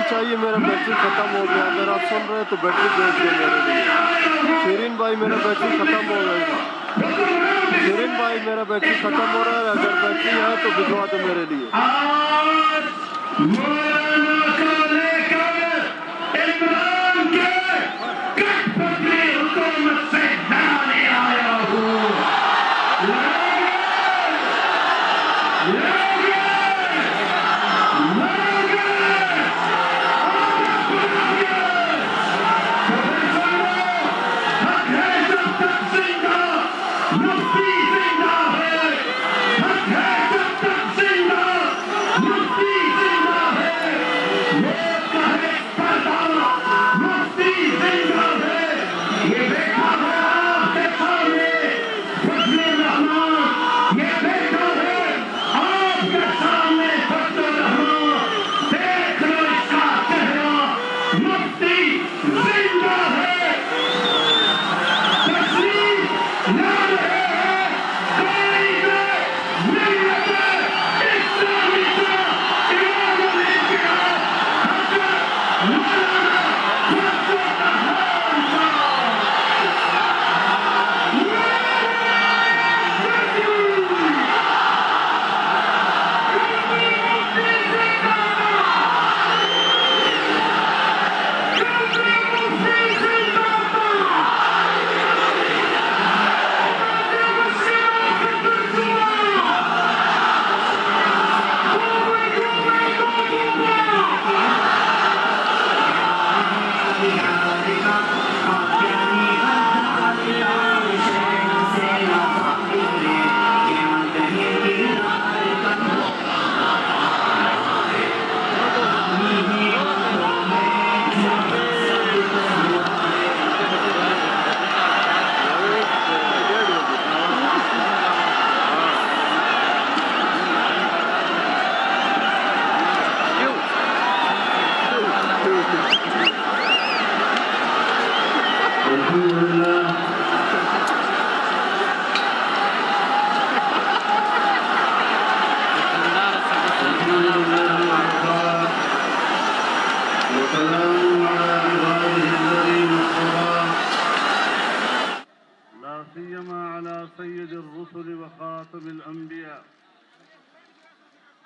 چاہیے, میرا بیٹری ختم ہو گیا. اگر آپ سن رہے ہیں تو بیٹری بھیج دیں میرے لیے. شیرین بھائی میرا بیٹری ختم ہو گیا. شیرین بھائی میرا بیٹری ختم ہو رہا ہے, اگر بیٹری ہے تو بھجوا دو میرے لیے.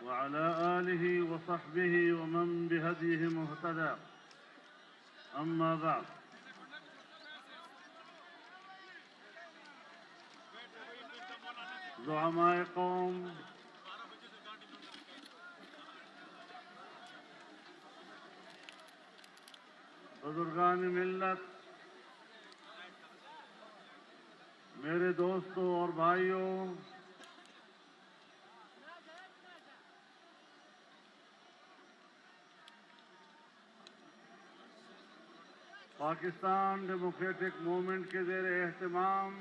وعلى آله وصحبه ومن بهديه مهتدى. أما بعد، زعماء قوم، بزرگان ملت، میرے دوستوں اور بھائیوں، پاکستان ڈیموکریٹک موومنٹ کے زیر اہتمام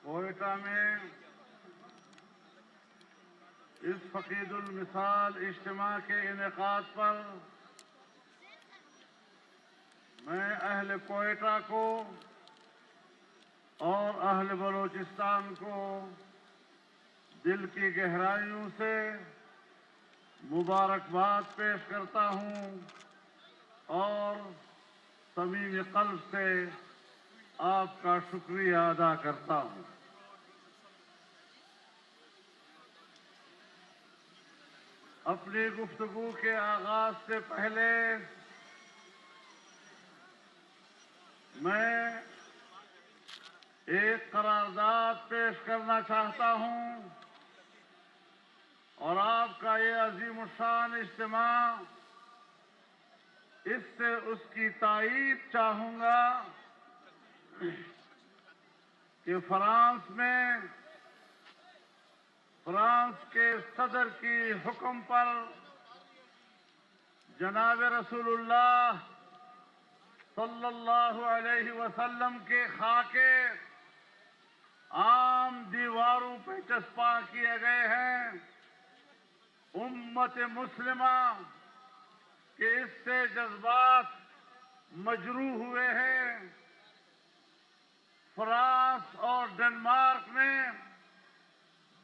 کوئٹہ میں اس فقید المثال اجتماع کے انعقاد پر میں اہل کوئٹہ کو اور اہل بلوچستان کو دل کی گہرائیوں سے مبارکباد پیش کرتا ہوں اور صمیم قلب سے آپ کا شکریہ ادا کرتا ہوں. اپنی گفتگو کے آغاز سے پہلے میں ایک قرارداد پیش کرنا چاہتا ہوں اور آپ کا یہ عظیم الشان اجتماع اس سے اس کی تائید چاہوں گا کہ فرانس کے صدر کی حکم پر جناب رسول اللہ صلی اللہ علیہ وسلم کے خاکے عام دیواروں پہ چسپاں کیے گئے ہیں. امت مسلمہ کے اس سے جذبات مجروح ہوئے ہیں. فرانس اور ڈنمارک نے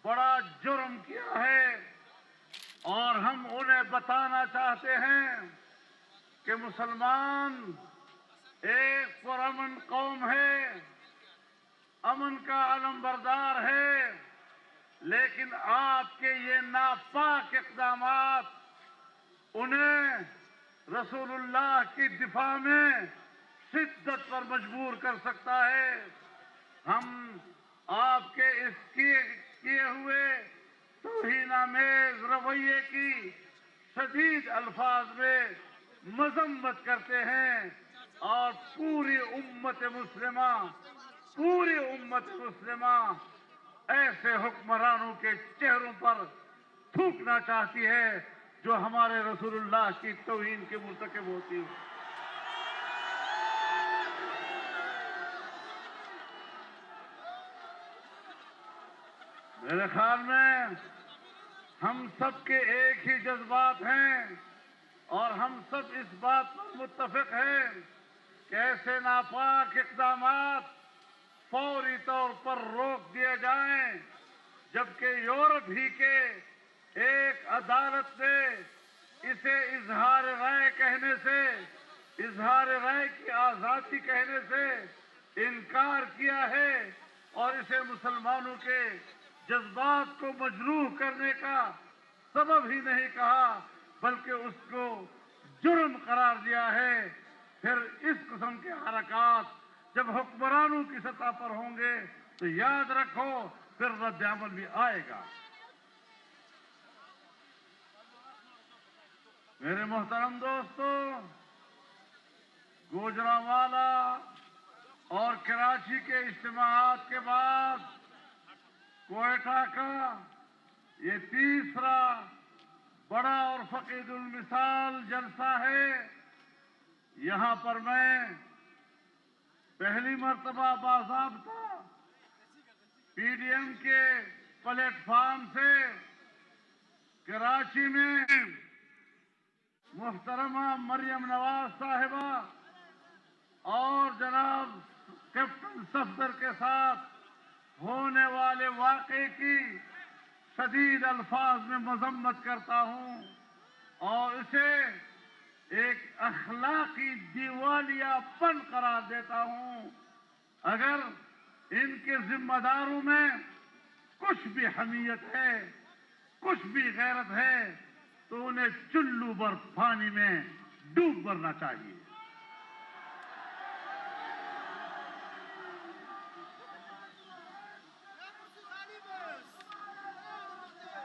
بڑا جرم کیا ہے اور ہم انہیں بتانا چاہتے ہیں کہ مسلمان ایک پرامن قوم ہے، امن کا علمبردار ہے، لیکن آپ کے یہ ناپاک اقدامات انہیں رسول اللہ کی دفاع میں شدت پر مجبور کر سکتا ہے۔ ہم آپ کے اس کیے ہوئے توہین آمیز رویے کی شدید الفاظ میں مذمت کرتے ہیں اور پوری امت مسلمہ ایسے حکمرانوں کے چہروں پر تھوکنا چاہتی ہے جو ہمارے رسول اللہ کی توہین کے مرتکب ہوتی ہے۔ میرے خیال میں ہم سب کے ایک ہی جذبات ہیں اور ہم سب اس بات پر متفق ہیں کہ ایسے ناپاک اقدامات فوری طور پر روک دیے جائیں، جبکہ یورپ ہی کے ایک عدالت نے اسے اظہار رائے کہنے سے، اظہار رائے کی آزادی کہنے سے انکار کیا ہے اور اسے مسلمانوں کے جذبات کو مجروح کرنے کا سبب ہی نہیں کہا بلکہ اس کو جرم قرار دیا ہے۔ پھر اس قسم کے حرکات جب حکمرانوں کی سطح پر ہوں گے تو یاد رکھو پھر رد عمل بھی آئے گا۔ میرے محترم دوستو، گوجرانوالا اور کراچی کے اجتماعات کے بعد کوئٹہ کا یہ تیسرا بڑا اور فقید المثال جلسہ ہے۔ یہاں پر میں پہلی مرتبہ باضابطہ پی ڈی ایم کے پلیٹ فارم سے کراچی میں محترمہ مریم نواز صاحبہ اور جناب کیپٹن صفدر کے ساتھ ہونے والے واقعے کی شدید الفاظ میں مذمت کرتا ہوں اور اسے ایک اخلاقی دیوالیہ پن قرار دیتا ہوں۔ اگر ان کے ذمہ داروں میں کچھ بھی حمیت ہے، کچھ بھی غیرت ہے تو انہیں چلو بھر پانی میں ڈوب مرنا چاہیے۔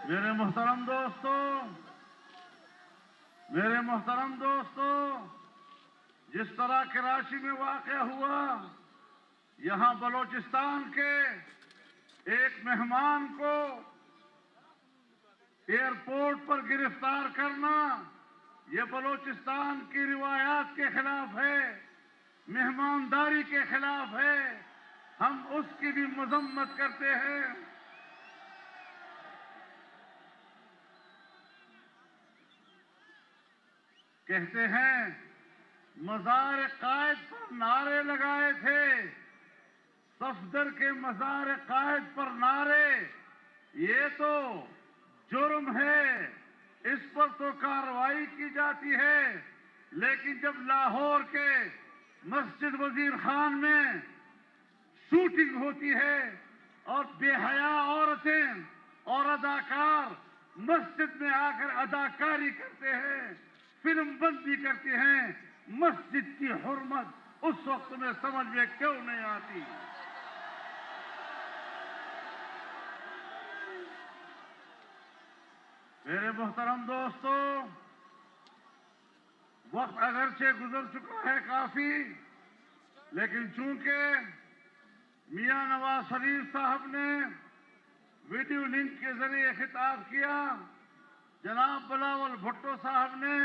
میرے محترم دوستو، جس طرح کراچی میں واقع ہوا، یہاں بلوچستان کے ایک مہمان کو ایئرپورٹ پر گرفتار کرنا یہ بلوچستان کی روایات کے خلاف ہے، مہمانداری کے خلاف ہے۔ ہم اس کی بھی مذمت کرتے ہیں۔ کہتے ہیں مزار قائد پر نعرے لگائے تھے، صفدر کے مزار قائد پر نعرے، یہ تو جرم ہے، اس پر تو کارروائی کی جاتی ہے، لیکن جب لاہور کے مسجد وزیر خان میں شوٹنگ ہوتی ہے اور بے حیا عورتیں اور اداکار مسجد میں آ کر اداکاری کرتے ہیں، فلم بندی کرتے ہیں، مسجد کی حرمت اس وقت میں سمجھ میں کیوں نہیں آتی؟ میرے محترم دوستو، وقت اگرچہ گزر چکا ہے کافی، لیکن چونکہ میاں نواز شریف صاحب نے ویڈیو لنک کے ذریعے خطاب کیا، جناب بلاول بھٹو صاحب نے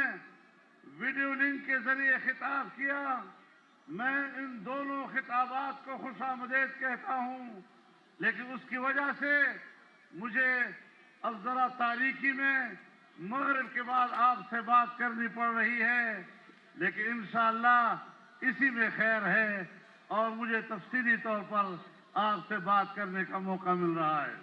ویڈیو لنک کے ذریعے خطاب کیا، میں ان دونوں خطابات کو خوش آمدید کہتا ہوں، لیکن اس کی وجہ سے مجھے اب ذرا تاریکی میں مغرب کے بعد آپ سے بات کرنی پڑ رہی ہے، لیکن انشاءاللہ اسی میں خیر ہے اور مجھے تفصیلی طور پر آپ سے بات کرنے کا موقع مل رہا ہے۔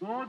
2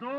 2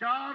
4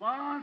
5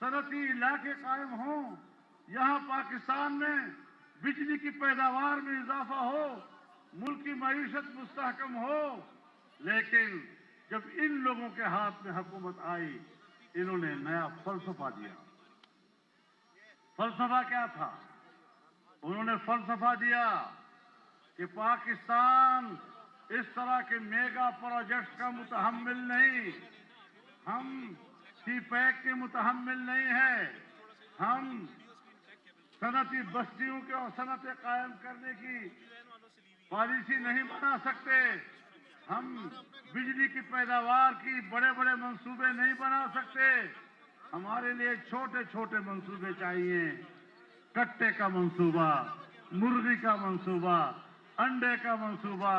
صنعتی علاقے قائم ہوں, یہاں پاکستان میں بجلی کی پیداوار میں اضافہ ہو, ملک کی معیشت مستحکم ہو. لیکن جب ان لوگوں کے ہاتھ میں حکومت آئی, انہوں نے نیا فلسفہ دیا. فلسفہ کیا تھا؟ انہوں نے فلسفہ دیا کہ پاکستان اس طرح کے میگا پروجیکٹس کا متحمل نہیں, ہم سی پیک کے متحمل نہیں ہیں, ہم صنعتی بستیوں کے اور صنعتیں قائم کرنے کی پالیسی نہیں بنا سکتے, ہم بجلی کی پیداوار کی بڑے بڑے منصوبے نہیں بنا سکتے. ہمارے لیے چھوٹے چھوٹے منصوبے چاہیے. کٹے کا منصوبہ, مرغی کا منصوبہ, انڈے کا منصوبہ.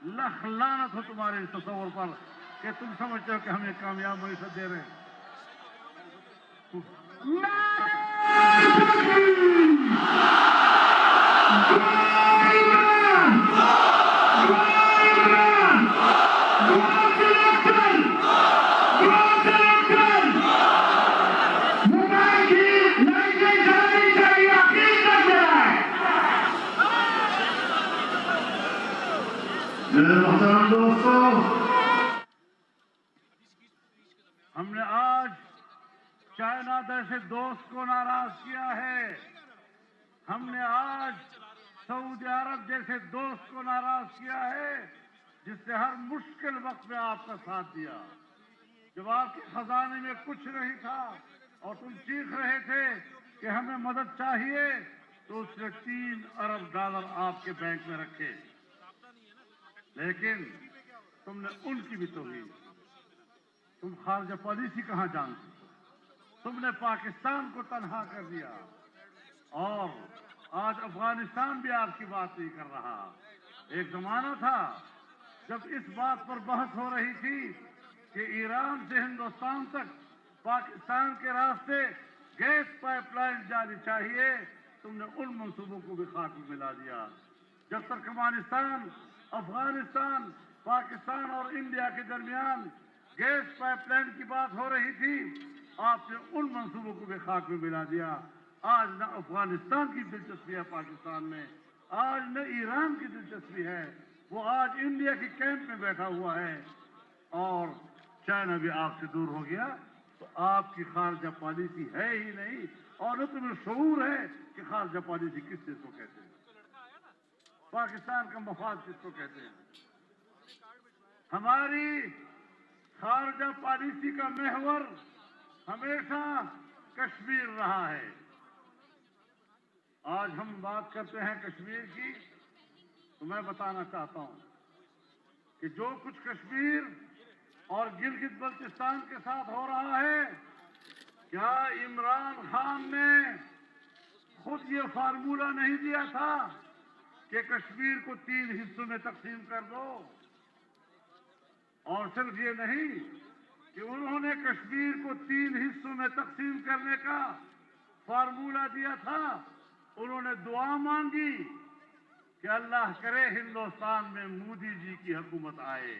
لخ لعنت ہو تمہارے اس تصور پر کہ تم سمجھتے ہو کہ ہمیں کامیاب معیشت دے رہے ہیں. ہم نے آج چائنا جیسے دوست کو ناراض کیا ہے, ہم نے آج سعودی عرب جیسے دوست کو ناراض کیا ہے, جس سے ہر مشکل وقت میں آپ کا ساتھ دیا. جب آپ کے خزانے میں کچھ نہیں تھا اور تم چیخ رہے تھے کہ ہمیں مدد چاہیے, تو اس نے $3 ارب آپ کے بینک میں رکھے. لیکن تم نے ان کی بھی توہین. تم خارجہ پالیسی کہاں جانتے ہو؟ تم نے پاکستان کو تنہا کر دیا, اور آج افغانستان بھی آپ کی بات نہیں کر رہا. ایک زمانہ تھا جب اس بات پر بحث ہو رہی تھی کہ ایران سے ہندوستان تک پاکستان کے راستے گیس پائپ لائن جانی چاہیے. تم نے ان منصوبوں کو بھی خاک میں ملا دیا. جب ترکمانستان, افغانستان, پاکستان اور انڈیا کے درمیان گیس پائپ لائن کی بات ہو رہی تھی, آپ نے ان منصوبوں کو بھی خاک میں ملا دیا. آج نہ افغانستان کی دلچسپی ہے پاکستان میں, آج نہ ایران کی دلچسپی ہے. وہ آج انڈیا کی کیمپ میں بیٹھا ہوا ہے, اور چائنا بھی آپ سے دور ہو گیا. تو آپ کی خارجہ پالیسی ہے ہی نہیں, اور نہ تمہیں شعور ہے کہ خارجہ پالیسی کس چیز کو کہتے ہیں, پاکستان کا مفاد کس کو کہتے ہیں. ہماری خارجہ پالیسی کا محور ہمیشہ کشمیر رہا ہے. آج ہم بات کرتے ہیں کشمیر کی, تو میں بتانا چاہتا ہوں کہ جو کچھ کشمیر اور گلگت بلتستان کے ساتھ ہو رہا ہے, کیا عمران خان نے خود یہ فارمولہ نہیں دیا تھا کہ کشمیر کو 3 حصوں میں تقسیم کر دو؟ اور صرف یہ نہیں کہ انہوں نے کشمیر کو 3 حصوں میں تقسیم کرنے کا فارمولہ دیا تھا, انہوں نے دعا مانگی کہ اللہ کرے ہندوستان میں مودی جی کی حکومت آئے.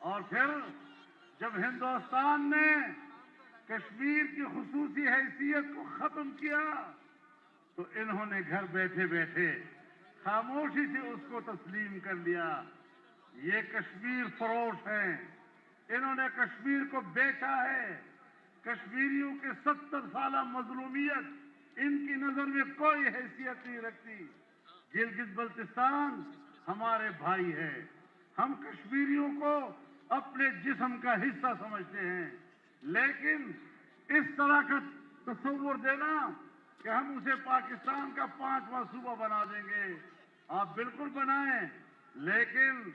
اور پھر جب ہندوستان نے کشمیر کی خصوصی حیثیت کو ختم کیا, تو انہوں نے گھر بیٹھے بیٹھے خاموشی سے اس کو تسلیم کر لیا. یہ کشمیر فروش ہیں, انہوں نے کشمیر کو بیچا ہے. کشمیریوں کے 70 سالہ مظلومیت ان کی نظر میں کوئی حیثیت نہیں رکھتی. گلگت بلتستان ہمارے بھائی ہے, ہم کشمیریوں کو اپنے جسم کا حصہ سمجھتے ہیں. لیکن اس طرح کا تصور دینا کہ ہم اسے پاکستان کا 5واں صوبہ بنا دیں گے, آپ بالکل بنائیں, لیکن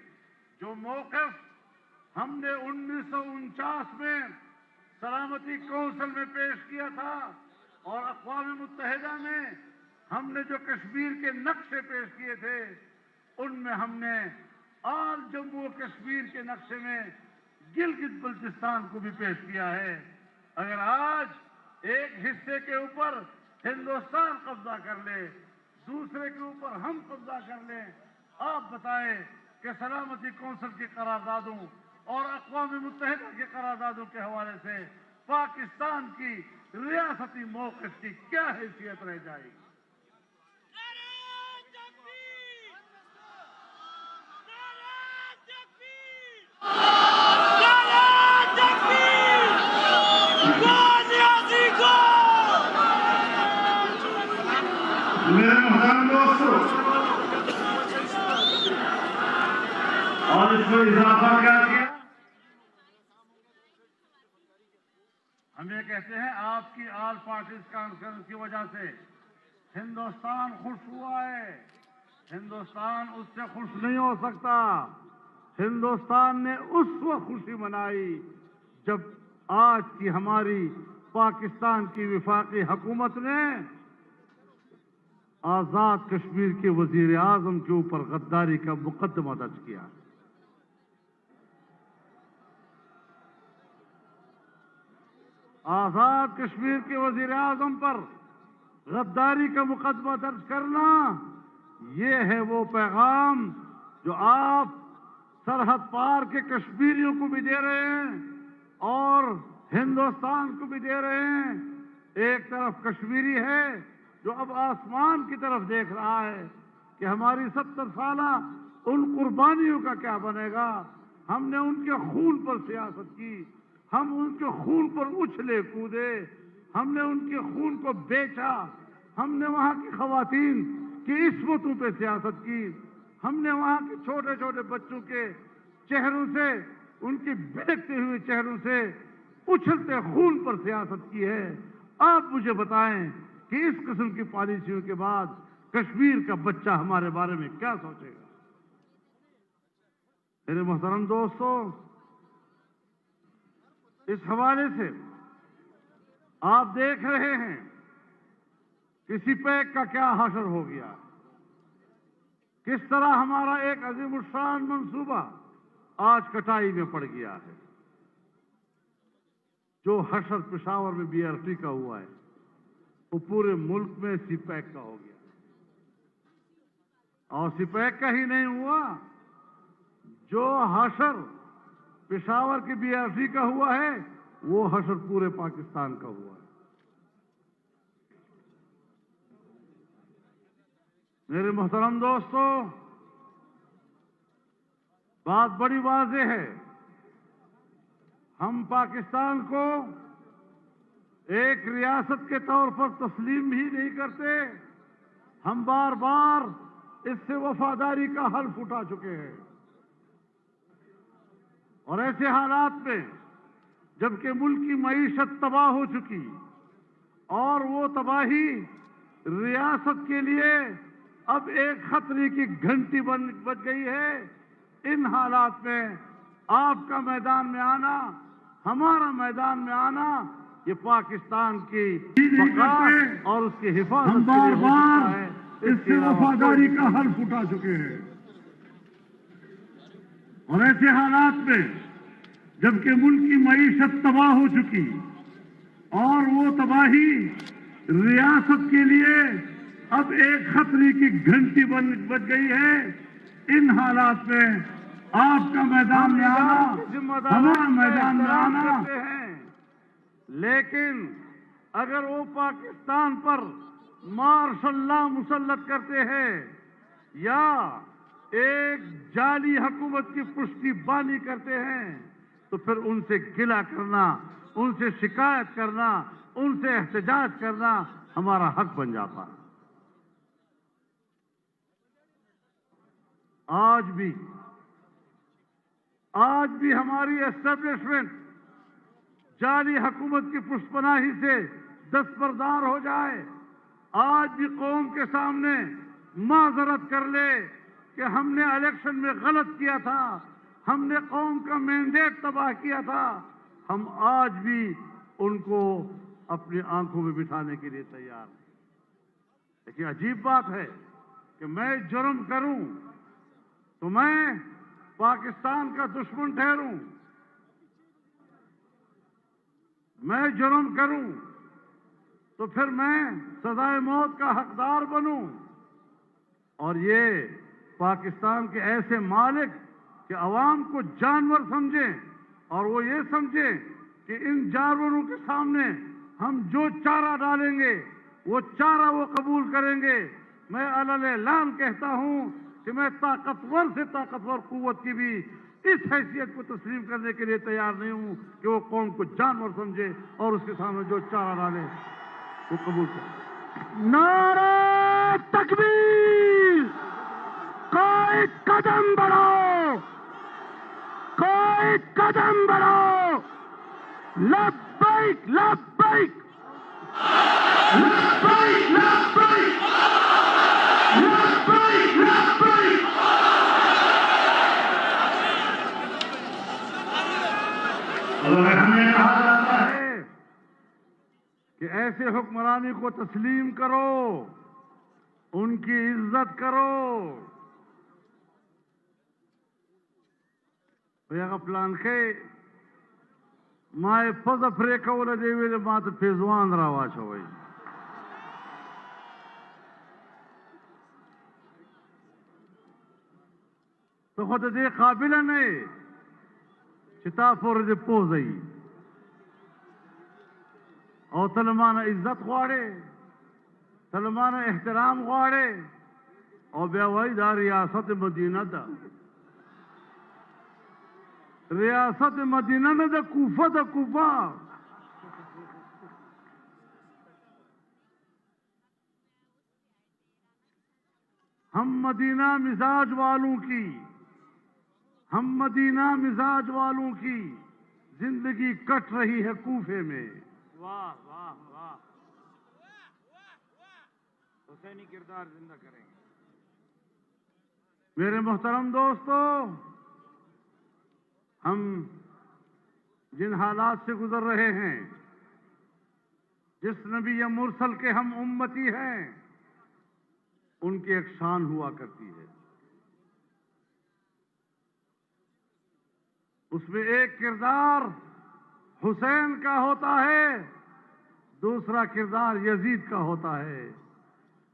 جو موقف ہم نے 1949 میں سلامتی کونسل میں پیش کیا تھا, اور اقوام متحدہ میں ہم نے جو کشمیر کے نقشے پیش کیے تھے, ان میں ہم نے آل جموں و کشمیر کے نقشے میں گلگت بلتستان کو بھی پیش کیا ہے. اگر آج ایک حصے کے اوپر ہندوستان قبضہ کر لے, دوسرے کے اوپر ہم قبضہ کر لیں, آپ بتائیں کہ سلامتی کونسل کی قراردادوں اور اقوام متحدہ کے قراردادوں کے حوالے سے پاکستان کی ریاستی موقف کی کیا حیثیت رہ جائے گی؟ میرے محترم دوستو، اور اس میں اضافہ کیا کیا؟ ہم یہ کہتے ہیں آپ کی آل پارٹیز کانفرنس کی وجہ سے ہندوستان خوش ہوا ہے۔ ہندوستان اس سے خوش نہیں ہو سکتا۔ ہندوستان نے اس وقت خوشی منائی جب آج کی ہماری پاکستان کی وفاقی حکومت نے آزاد کشمیر کے وزیر اعظم کے اوپر غداری کا مقدمہ درج کیا۔ آزاد کشمیر کے وزیر اعظم پر غداری کا مقدمہ درج کرنا، یہ ہے وہ پیغام جو آپ سرحد پار کے کشمیریوں کو بھی دے رہے ہیں اور ہندوستان کو بھی دے رہے ہیں۔ ایک طرف کشمیری ہے جو اب آسمان کی طرف دیکھ رہا ہے کہ ہماری 70 سالہ ان قربانیوں کا کیا بنے گا۔ ہم نے ان کے خون پر سیاست کی، ہم ان کے خون پر اچھلے کودے، ہم نے ان کے خون کو بیچا، ہم نے وہاں کی خواتین کی عصمتوں پہ سیاست کی، ہم نے وہاں کے چھوٹے چھوٹے بچوں کے چہروں سے، ان کے بہکتے ہوئے چہروں سے اچھلتے خون پر سیاست کی ہے۔ آپ مجھے بتائیں کہ اس قسم کی پالیسیوں کے بعد کشمیر کا بچہ ہمارے بارے میں کیا سوچے گا؟ میرے محترم دوستو، اس حوالے سے آپ دیکھ رہے ہیں کہ سی پیک کا کیا حشر ہو گیا، کس طرح ہمارا ایک عظیم الشان منصوبہ آج کٹائی میں پڑ گیا ہے۔ جو حشر پشاور میں بی آر ٹی کا ہوا ہے وہ پورے ملک میں سی پیک کا ہو گیا، اور سی پیک کا ہی نہیں ہوا، جو حشر پشاور کے بی آر ٹی کا ہوا ہے وہ حشر پورے پاکستان کا ہوا ہے۔ میرے محترم دوستو، بات بڑی واضح ہے، ہم پاکستان کو ایک ریاست کے طور پر تسلیم ہی نہیں کرتے، ہم بار بار اس سے وفاداری کا حلف اٹھا چکے ہیں، اور ایسے حالات میں جبکہ ملک کی معیشت تباہ ہو چکی اور وہ تباہی ریاست کے لیے اب ایک خطرے کی گھنٹی بج گئی ہے، ان حالات میں آپ کا میدان میں آنا، ہمارا میدان میں آنا، یہ پاکستان کی بقا اور اس کی حفاظت ہم بار بار اس سے وفاداری کا حلف اٹھا چکے ہیں، اور ایسے حالات میں جبکہ ملک کی معیشت تباہ ہو چکی اور وہ تباہی ریاست کے لیے اب ایک خطرے کی گھنٹی بج گئی ہے، ان حالات میں آپ کا میدان میں آنا، ہمارا میدان میں آنا ہیں، لیکن اگر وہ پاکستان پر مارشل لا مسلط کرتے ہیں یا ایک جعلی حکومت کی پشتی بانی کرتے ہیں تو پھر ان سے گلہ کرنا، ان سے شکایت کرنا، ان سے احتجاج کرنا ہمارا حق بن جاتا ہے۔ آج بھی ہماری اسٹیبلشمنٹ جعلی حکومت کی پشت پناہی سے دستبردار ہو جائے، آج بھی قوم کے سامنے معذرت کر لے کہ ہم نے الیکشن میں غلط کیا تھا، ہم نے قوم کا مینڈیٹ تباہ کیا تھا، ہم آج بھی ان کو اپنی آنکھوں میں بٹھانے کے لیے تیار ہیں۔ لیکن عجیب بات ہے کہ میں جرم کروں تو میں پاکستان کا دشمن ٹھہروں، میں جرم کروں تو پھر میں سزائے موت کا حقدار بنوں، اور یہ پاکستان کے ایسے مالک کہ عوام کو جانور سمجھیں اور وہ یہ سمجھیں کہ ان جانوروں کے سامنے ہم جو چارہ ڈالیں گے وہ چارہ وہ قبول کریں گے. میں علل اعلان کہتا ہوں کہ میں طاقتور سے طاقتور قوت کی بھی اس حیثیت کو تسلیم کرنے کے لیے تیار نہیں ہوں کہ وہ قوم کو جانور سمجھے اور اس کے سامنے جو چارہ ڈالے وہ قبول کرے. نعرہ تکبیر! کوئی قدم بڑھاؤ! کوئی قدم بڑھاؤ! لبیک لبیک لبیک لبیک لبیک لبیک. ہمیں کہا جاتا ہے کہ ایسے حکمرانی کو تسلیم کرو، ان کی عزت کرو. یا پلان کے مائے پز افریقہ دی ویل مات فیضوان راوا چوئی. تو خود دے قابل نہیں چتا پور دے پوزئی اور تلمان عزت غواڑے، تلمان احترام غواڑے اور بیاوائی دا ریاست مدینہ دا، ریاست مدینہ نہ دا کوفہ دا کوفہ. ہم مدینہ مزاج والوں کی، ہم مدینہ مزاج والوں کی زندگی کٹ رہی ہے کوفے میں. واہ واہ واہ! حسینی کردار زندہ کریں گے. میرے محترم دوستو، ہم جن حالات سے گزر رہے ہیں، جس نبی یا مرسل کے ہم امتی ہیں، ان کی ایک شان ہوا کرتی ہے. اس میں ایک کردار حسین کا ہوتا ہے، دوسرا کردار یزید کا ہوتا ہے.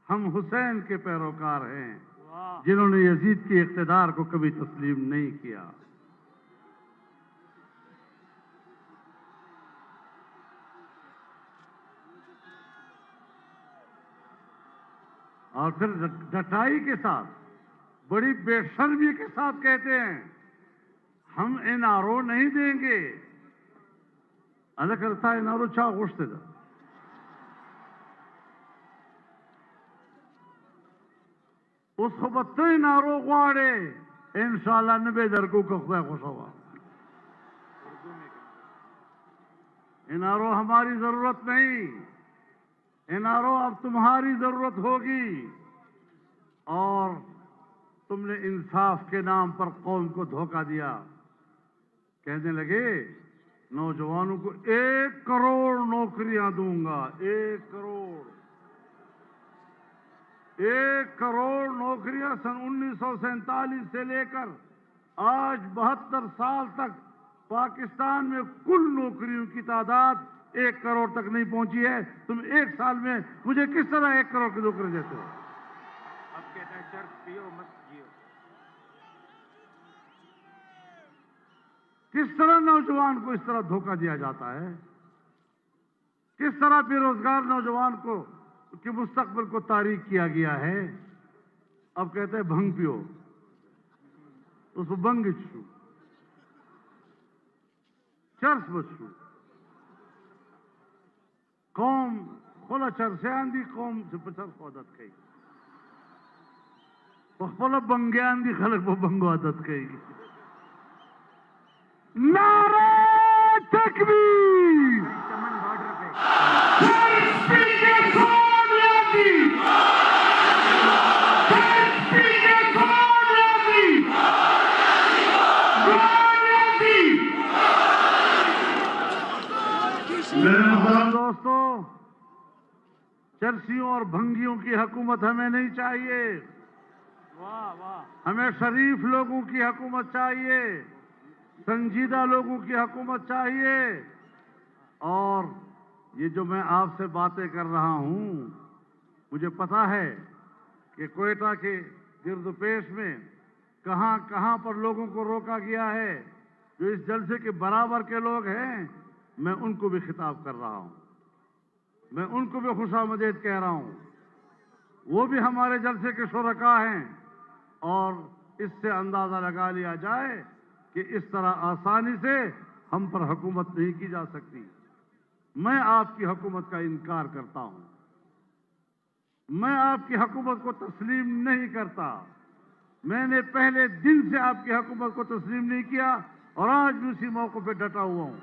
ہم حسین کے پیروکار ہیں جنہوں نے یزید کے اقتدار کو کبھی تسلیم نہیں کیا. اور پھر ڈٹائی کے ساتھ، بڑی بے شرمی کے ساتھ کہتے ہیں ہم این آر او نہیں دیں گے. اللہ کرتا این آر او چاہ گوشتے دا. اس خبت این آر او غواڑے انشاءاللہ نبی درگو کا خدا خوش ہوا. این آر او ہماری ضرورت نہیں، این آر او اب تمہاری ضرورت ہوگی. اور تم نے انصاف کے نام پر قوم کو دھوکہ دیا. کہنے لگے نوجوانوں کو 1 کروڑ نوکریاں دوں گا. 1 کروڑ 1 کروڑ نوکریاں سن 1947 سے لے کر آج 72 سال تک پاکستان میں کل نوکریوں کی تعداد 1 کروڑ تک نہیں پہنچی ہے. تم 1 سال میں مجھے کس طرح 1 کروڑ کی نوکری دیتے ہو؟ اب کہتے ہیں چرچ پیو مت جیو. کس طرح نوجوان کو اس طرح دھوکہ دیا جاتا ہے؟ کس طرح بے روزگار نوجوان کو کے مستقبل کو تاریک کیا گیا ہے؟ اب کہتے ہیں بھنگ پیو، اس کو بنگ چھو، چرس بچو. قوم خلا چرسے آندی قوم سے پچرس عادت کئی، خلا بنگے آندی خلق وہ بنگو عادت کئی. نعرہ تکبیر! میرے محترم دوستو، چرسیوں اور بھنگیوں کی حکومت ہمیں نہیں چاہیے. ہمیں شریف لوگوں کی حکومت چاہیے، سنجیدہ لوگوں کی حکومت چاہیے. اور یہ جو میں آپ سے باتیں کر رہا ہوں، مجھے پتا ہے کہ کوئٹہ کے گرد و پیش میں کہاں کہاں پر لوگوں کو روکا گیا ہے جو اس جلسے کے برابر کے لوگ ہیں، میں ان کو بھی خطاب کر رہا ہوں، میں ان کو بھی خوش آمدید کہہ رہا ہوں، وہ بھی ہمارے جلسے کے شرکاء ہیں، اور اس سے اندازہ لگا لیا جائے کہ اس طرح آسانی سے ہم پر حکومت نہیں کی جا سکتی۔ میں آپ کی حکومت کا انکار کرتا ہوں، میں آپ کی حکومت کو تسلیم نہیں کرتا، میں نے پہلے دن سے آپ کی حکومت کو تسلیم نہیں کیا اور آج بھی اسی موقع پہ ڈٹا ہوا ہوں۔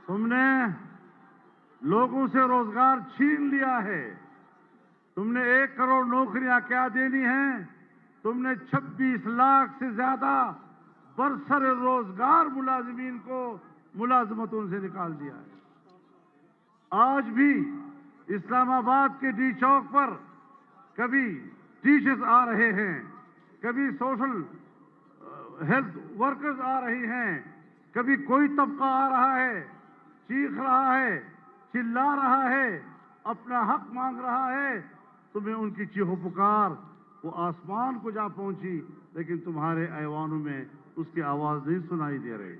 تم نے لوگوں سے روزگار چھین لیا ہے، تم نے 1 کروڑ نوکریاں کیا دینی ہیں، تم نے 26 لاکھ سے زیادہ برسر روزگار ملازمین کو ملازمتوں سے نکال دیا ہے۔ آج بھی اسلام آباد کے ڈی چوک پر کبھی ٹیچرز آ رہے ہیں، کبھی سوشل ہیلتھ ورکرز آ رہی ہیں، کبھی کوئی طبقہ آ رہا ہے، چیخ رہا ہے، چلا رہا ہے، اپنا حق مانگ رہا ہے، تمہیں ان کی چیخو پکار وہ آسمان کو جا پہنچی، لیکن تمہارے ایوانوں میں اس کی آواز نہیں سنائی دے رہی۔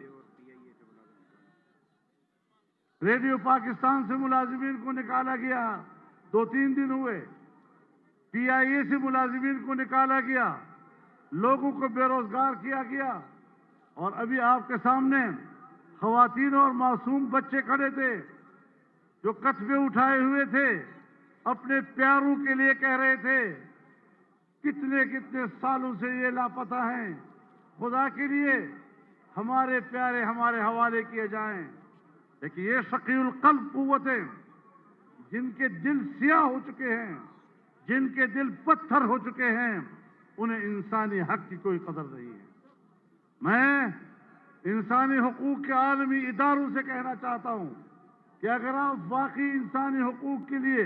ریڈیو پاکستان سے ملازمین کو نکالا گیا، 2-3 دن ہوئے، پی آئی اے سے ملازمین کو نکالا گیا، لوگوں کو بے روزگار کیا گیا، اور ابھی آپ کے سامنے خواتین اور معصوم بچے کھڑے تھے جو کتبے اٹھائے ہوئے تھے، اپنے پیاروں کے لیے کہہ رہے تھے کتنے کتنے سالوں سے یہ لاپتہ ہیں، خدا کے لیے ہمارے پیارے ہمارے حوالے کیے جائیں۔ لیکن یہ شقی القلب قوتیں جن کے دل سیاہ ہو چکے ہیں، جن کے دل پتھر ہو چکے ہیں، انہیں انسانی حق کی کوئی قدر نہیں ہے۔ میں انسانی حقوق کے عالمی اداروں سے کہنا چاہتا ہوں کہ اگر آپ واقعی انسانی حقوق کے لیے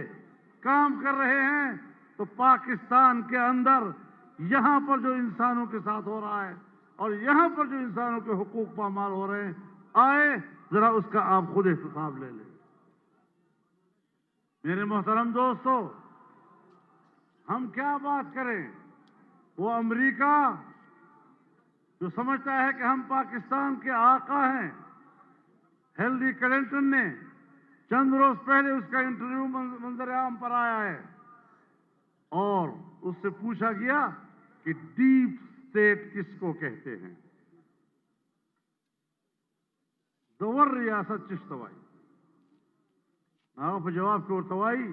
کام کر رہے ہیں تو پاکستان کے اندر یہاں پر جو انسانوں کے ساتھ ہو رہا ہے اور یہاں پر جو انسانوں کے حقوق پامال ہو رہے ہیں، آئے ذرا اس کا آپ خود حساب لے لیں۔ میرے محترم دوستو، ہم کیا بات کریں، وہ امریکہ جو سمجھتا ہے کہ ہم پاکستان کے آقا ہیں، ہیلری کلنٹن نے چند روز پہلے اس کا انٹرویو منظر عام پر آیا ہے اور اس سے پوچھا گیا کہ ڈیپ اسٹیٹ کس کو کہتے ہیں؟ دور ریاست چشتوائی ناغف جواب کے ارتوائی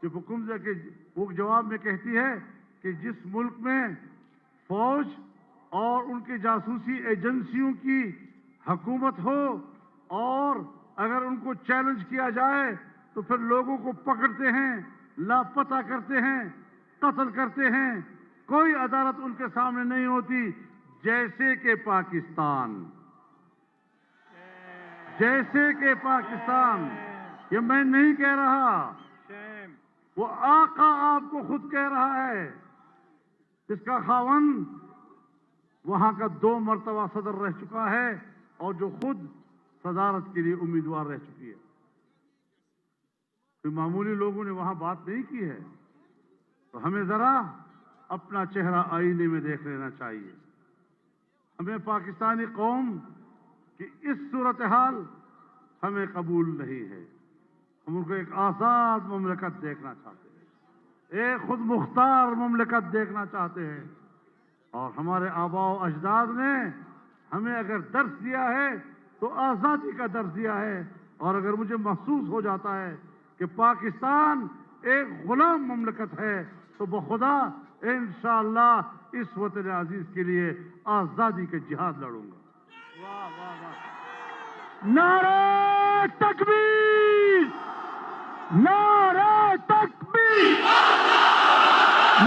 جو حکومت کے وہ جواب میں کہتی ہے کہ جس ملک میں فوج اور ان کی جاسوسی ایجنسیوں کی حکومت ہو اور اگر ان کو چیلنج کیا جائے تو پھر لوگوں کو پکڑتے ہیں، لاپتہ کرتے ہیں، قتل کرتے ہیں، کوئی عدالت ان کے سامنے نہیں ہوتی، جیسے کہ پاکستان، جیسے کہ پاکستان۔ یہ میں نہیں کہہ رہا، وہ آقا آپ کو خود کہہ رہا ہے، جس کا خاوند وہاں کا 2 مرتبہ صدر رہ چکا ہے اور جو خود صدارت کے لیے امیدوار رہ چکی ہے۔ کوئی معمولی لوگوں نے وہاں بات نہیں کی ہے، تو ہمیں ذرا اپنا چہرہ آئینے میں دیکھ لینا چاہیے۔ ہمیں پاکستانی قوم کی اس صورتحال ہمیں قبول نہیں ہے۔ ہم ان کو ایک آزاد مملکت دیکھنا چاہتے ہیں، ایک خود مختار مملکت دیکھنا چاہتے ہیں، اور ہمارے آباء و اجداد نے ہمیں اگر درس دیا ہے تو آزادی کا درس دیا ہے، اور اگر مجھے محسوس ہو جاتا ہے کہ پاکستان ایک غلام مملکت ہے تو بخدا انشاءاللہ اس وطن عزیز کے لیے آزادی کے جہاد لڑوں گا۔ نعرہ تکبیر! نعرہ تکبیر!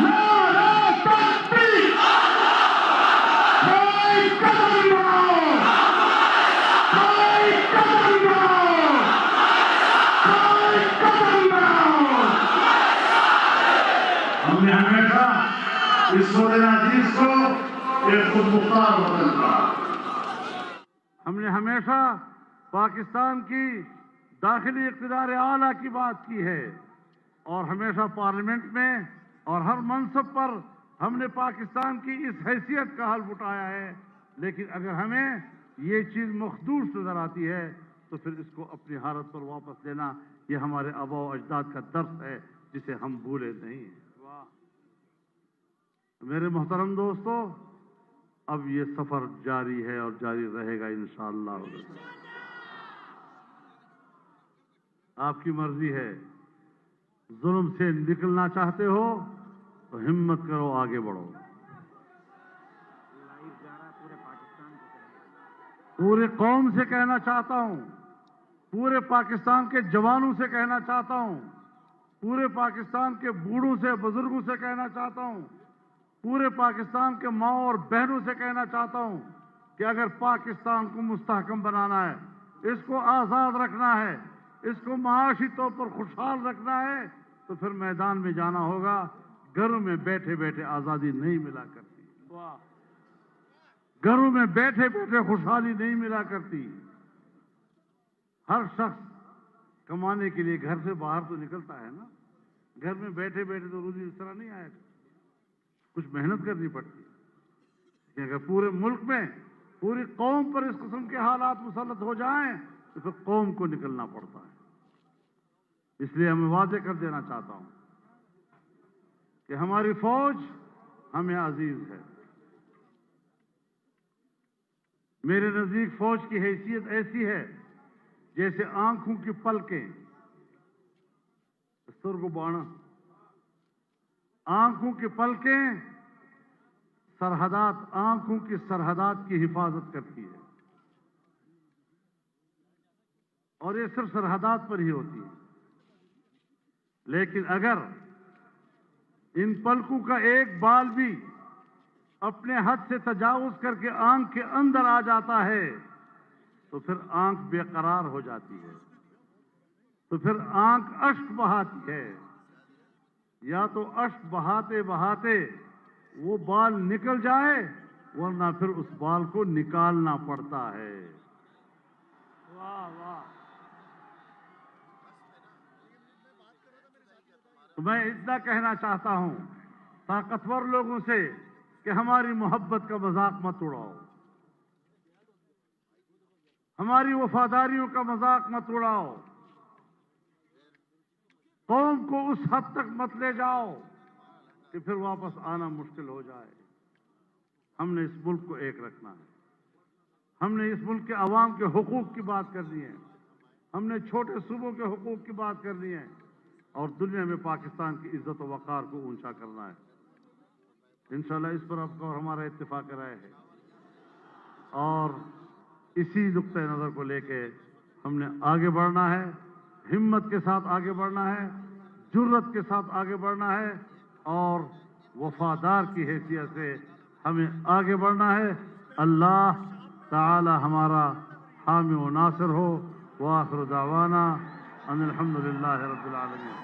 نعرہ تکبیر! کوئی قدم نہ کوئی قدم نہ کوئی قدم نہ۔ ہم نے ہمیشہ اس وطن عزیز کو ایک خود مختار وطن کہا۔ ہم نے ہمیشہ پاکستان کی داخلی اقتدار اعلیٰ کی بات کی ہے اور ہمیشہ پارلیمنٹ میں اور ہر منصب پر ہم نے پاکستان کی اس حیثیت کا حلف اٹھایا ہے، لیکن اگر ہمیں یہ چیز مخدوش نظر آتی ہے تو پھر اس کو اپنی حالت پر واپس لینا یہ ہمارے آباء و اجداد کا درس ہے جسے ہم بھولے نہیں ہیں۔ میرے محترم دوستو، اب یہ سفر جاری ہے اور جاری رہے گا انشاءاللہ۔ آپ کی مرضی ہے، ظلم سے نکلنا چاہتے ہو تو ہمت کرو، آگے بڑھو۔ پورے قوم سے کہنا چاہتا ہوں، پورے پاکستان کے جوانوں سے کہنا چاہتا ہوں، پورے پاکستان کے بوڑھوں سے بزرگوں سے کہنا چاہتا ہوں، پورے پاکستان کے ماؤں اور بہنوں سے کہنا چاہتا ہوں کہ اگر پاکستان کو مستحکم بنانا ہے، اس کو آزاد رکھنا ہے، اس کو معاشی طور پر خوشحال رکھنا ہے تو پھر میدان میں جانا ہوگا۔ گھروں میں بیٹھے بیٹھے آزادی نہیں ملا کرتی، گھروں میں بیٹھے بیٹھے خوشحالی نہیں ملا کرتی۔ ہر شخص کمانے کے لیے گھر سے باہر تو نکلتا ہے نا، گھر میں بیٹھے بیٹھے تو روزی اس طرح نہیں آئے گا، کچھ محنت کرنی پڑتی ہے۔ اگر پورے ملک میں پوری قوم پر اس قسم کے حالات مسلط ہو جائیں تو پھر قوم کو نکلنا پڑتا ہے۔ اس لیے میں واضح کر دینا چاہتا ہوں کہ ہماری فوج ہمیں عزیز ہے۔ میرے نزدیک فوج کی حیثیت ایسی ہے جیسے آنکھوں کی پلکیں، سرگ بانا، آنکھوں کی پلکیں سرحدات، آنکھوں کی سرحدات کی حفاظت کرتی ہے، اور یہ صرف سرحدات پر ہی ہوتی ہے۔ لیکن اگر ان پلکوں کا ایک بال بھی اپنے حد سے تجاوز کر کے آنکھ کے اندر آ جاتا ہے تو پھر آنکھ بے قرار ہو جاتی ہے، تو پھر آنکھ اشک بہاتی ہے، یا تو اشک بہاتے بہاتے وہ بال نکل جائے ورنہ پھر اس بال کو نکالنا پڑتا ہے۔ واہ واہ! تو میں اتنا کہنا چاہتا ہوں طاقتور لوگوں سے کہ ہماری محبت کا مذاق مت اڑاؤ، ہماری وفاداریوں کا مذاق مت اڑاؤ، قوم کو اس حد تک مت لے جاؤ کہ پھر واپس آنا مشکل ہو جائے۔ ہم نے اس ملک کو ایک رکھنا ہے، ہم نے اس ملک کے عوام کے حقوق کی بات کرنی ہے، ہم نے چھوٹے صوبوں کے حقوق کی بات کرنی ہے، اور دنیا میں پاکستان کی عزت و وقار کو اونچا کرنا ہے۔ انشاءاللہ اس پر آپ کا اور ہمارا اتفاق رائے ہے، اور اسی نقطۂ نظر کو لے کے ہم نے آگے بڑھنا ہے، ہمت کے ساتھ آگے بڑھنا ہے، جرت کے ساتھ آگے بڑھنا ہے، اور وفادار کی حیثیت سے ہمیں آگے بڑھنا ہے۔ اللہ تعالی ہمارا حامی و ناصر ہو۔ وآخر دعوانا ان الحمدللہ رب العالمین۔